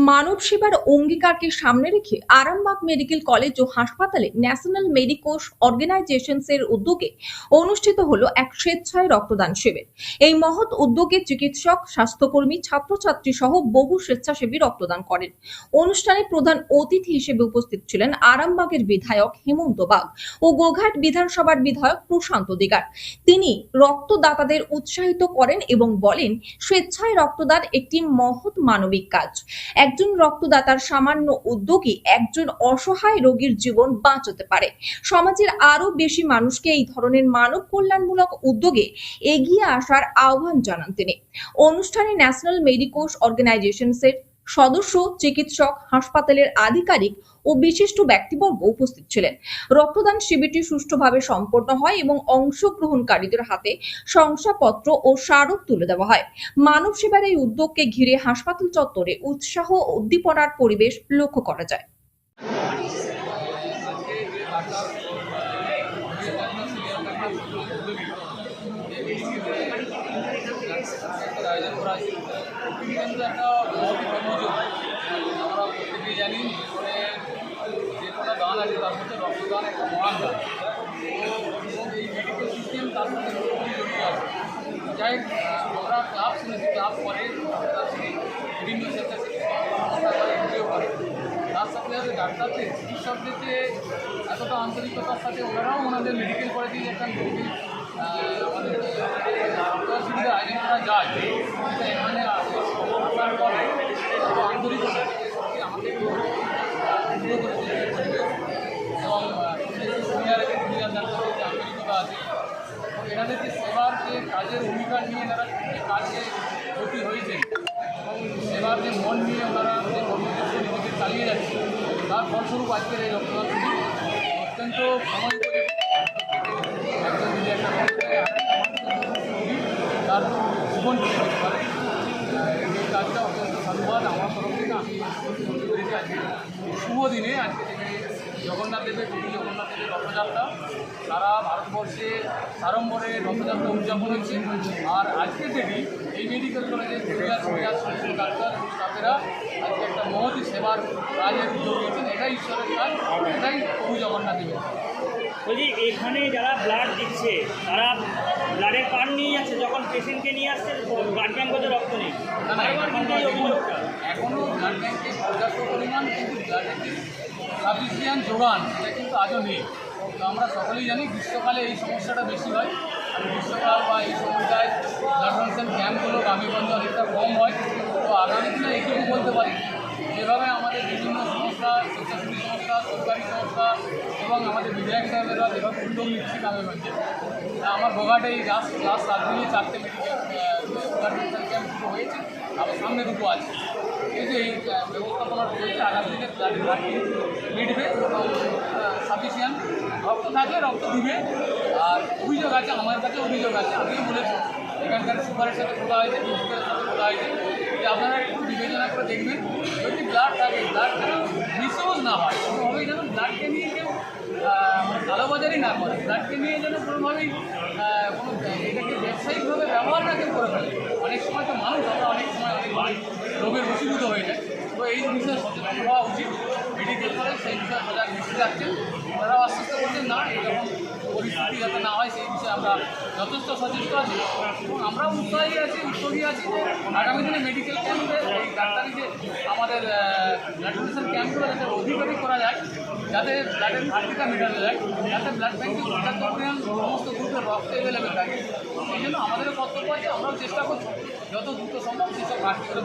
মানব সেবার অঙ্গীকারকে সামনে রেখে আরামবাগ মেডিকেল কলেজ ও হাসপাতালে ন্যাশনাল মেডিকোস অর্গানাইজেশনস এর উদ্যোগে অনুষ্ঠিত হলো এক স্বেচ্ছায় রক্তদান শিবির। এই মহৎ উদ্যোগে চিকিৎসক, স্বাস্থ্যকর্মী, ছাত্রছাত্রী সহ বহু স্বেচ্ছাসেবী রক্তদান করেন। অনুষ্ঠানে প্রধান অতিথি হিসেবে উপস্থিত ছিলেন আরামবাগের বিধায়ক হেমন্ত বাগ ও গোঘাট বিধানসভার বিধায়ক প্রশান্ত দিগার। তিনি রক্তদাতাদের উৎসাহিত করেন এবং বলেন, স্বেচ্ছায় রক্তদান একটি মহৎ মানবিক কাজ। একজন রক্তদাতার সামান্য উদ্যোগই একজন অসহায় রোগীর জীবন বাঁচাতে পারে। সমাজের আরো বেশি মানুষকে এই ধরনের মানব কল্যাণমূলক উদ্যোগে এগিয়ে আসার আহ্বান জানান তিনি। অনুষ্ঠানে ন্যাশনাল মেডিকোস অর্গানাইজেশনস এর সদস্য, চিকিৎসক, হাসপাতালের আধিকারিক ও বিশিষ্ট ব্যক্তিবর্গ উপস্থিত ছিলেন। রক্তদান শিবিরটি সুষ্ঠুভাবে সম্পন্ন হয় এবং অংশগ্রহণকারীদের হাতে শংসাপত্র ও স্মারক তুলে দেওয়া হয়। মানব সেবার এই উদ্যোগকে ঘিরে হাসপাতাল চত্বরে উৎসাহ ও উদ্দীপনার পরিবেশ লক্ষ্য করা যায়। আয়োজন করা হয়েছে কিন্তু একটা মহৎ কর্মযোগ। আমরা প্রত্যেকেই জানি জীবনে যে কোনো দান আছে তার মধ্যে রক্তদান একটা মহান দান, এবং এই মেডিকেল সিস্টেম তার সাথে পুরোপুরি জড়িত আছে। যাই হোক, আমরা ক্লাব শুনেছি, ক্লাব করে বিভিন্ন স্বেচ্ছাসেবী সংস্থা করে, এনজিও করে, তার সাথে সাথে ডাক্তারদের, চিকিৎসকদের যে এতটা আন্তরিকতার সাথে ওনারাও ওনাদের মেডিকেল কলেজে একটা মেডিকেল আমাদের সুবিধা আয়োজন করা যায়, এখানে আসার পরে আন্তরিকতা আমাকে পুরো করেছে এবং সিনিয়র ডাক্তারদের যে আন্তরিকতা আছে এবং এনাদের যে সেবার যে কাজের অঙ্গীকার নিয়ে এনারা যে কাজে ভর্তি হয়েছে এবং সেবার যে মন নিয়ে ওনারা যে কর্মক্ষেত্রে নিজেদের চালিয়ে যাচ্ছে, তার ফলস্বরূপ আজকের এই রক্তদান শিবির অত্যন্ত সময় করে একজন যদি একটা তার জীবন চলে যেতে পারে। এই কাজটা অত্যন্ত সাধুবাদ আমার তরফ থেকে। আমি বলতে পেরেছি আজকে শুভ দিনে, আজকে থেকে জগন্নাথ দেবের রথযাত্রা সারা ভারতবর্ষে সাড়ম্বরে রথযাত্রা উদযাপন হচ্ছে। আর আজকে থেকে এই মেডিকেল কলেজের সমস্ত ডাক্তার স্টাফেরা আজকে একটা মহতী সেবার কাজের উদ্যোগ নিয়েছেন। এটাই ঈশ্বরের কাজ, এটাই প্রভু জগন্নাথ দেবের। বলছি, এখানে যারা ব্লাড দিচ্ছে তারা ব্লাডের কার্ড নিয়ে যাচ্ছে, যখন পেশেন্টকে নিয়ে আসছে ব্লাড ব্যাঙ্ক হচ্ছে রক্ত নেই। এখনও ব্লাড ব্যাঙ্কে পর্যাপ্ত পরিমাণ কিন্তু ব্লাডের যে সাফিসিয়েন্ট যোগান এটা কিন্তু আজও নেই। তো আমরা সকলেই জানি গ্রীষ্মকালে এই সমস্যাটা বেশি হয়, আর গ্রীষ্মকাল বা এই সময়টায় ব্লাড ডোনেশন ক্যাম্পগুলো গ্রামেগঞ্জে অনেকটা কম হয়। তো আগামী দিনে এইটুকু বলতে পারি, যেভাবে আমাদের বিভিন্ন সংস্থা, স্বেচ্ছাসেবী সংস্থা, সরকারি সংস্থা এবং আমাদের বিধায়ক সাহেবেরা যেভাবে উদ্যোগ নিচ্ছে গ্রামেগঞ্জে, আমার গোঘাটে এই লাস্ট 7 দিনে 4টে মেডিকেল ব্লাড ডোনেশন ক্যাম্প শুরু হয়েছে, আবার সামনে দুটো আছে। কিন্তু এই ব্যবস্থাপনা রয়েছে, আগামী দিনে ব্লাডের ঘাটতি মিটবে এবং সাফিসিয়েন্ট রক্ত থাকলে রক্ত দিবে। আর অভিযোগ আছে, আমার কাছে অভিযোগ আছে, আমিও বলেছি, এখানকার সুপারের সাথে কথা হয়েছে, ডিস্ট্রিক্টের সাথে কথা হয়েছে যে আপনারা একটু বিবেচনা করে দেখবেন, যদি ব্লাড থাকে ব্লাড যেন মিসইউজ না হয়, কোনোভাবেই যেন ব্লাডকে নিয়ে কেউ কালোবাজারি না করে, ব্লাডকে নিয়ে যেন কোনোভাবেই কোনো এটাকে ব্যবসায়িকভাবে ব্যবহার না কেউ করে ফেলে। অনেক সময় তো মানুষ, আমরা অনেক সময় অনেক রোগের বশীভূত হয়ে যায়। তো এই বিষয়ে সচেতন হওয়া উচিত। মেডিকেল কলেজ সেই বিষয়ে সজাগ দৃষ্টি রাখছেন, ওনারাও আশ্বস্ত করছেন না এরকম পরিস্থিতি যাতে না হয়, সেই বিষয়ে আমরা যথেষ্ট সচেষ্ট আছি এবং আমরাও উৎসাহী আছি, উদ্যোগী আছি যে আগামী দিনে মেডিকেল ক্যাম্পে এই ডাক্তারি যে আমাদের ব্লাড ডোনেশন ক্যাম্পগুলো যাতে অধিকারী করা যায়, যাতে ব্লাডের ঘাটতিটা মেটানো যায়, যাতে ব্লাড ব্যাঙ্কে পর্যাপ্ত পরিমাণ সমস্ত গ্রুপের রক্ত অ্যাভেলেবেল থাকে। সেই জন্য আমাদেরও কর্তব্য আছে, আমরাও চেষ্টা করছি যত দ্রুত সম্ভব সেসব ঘাটতিগুলো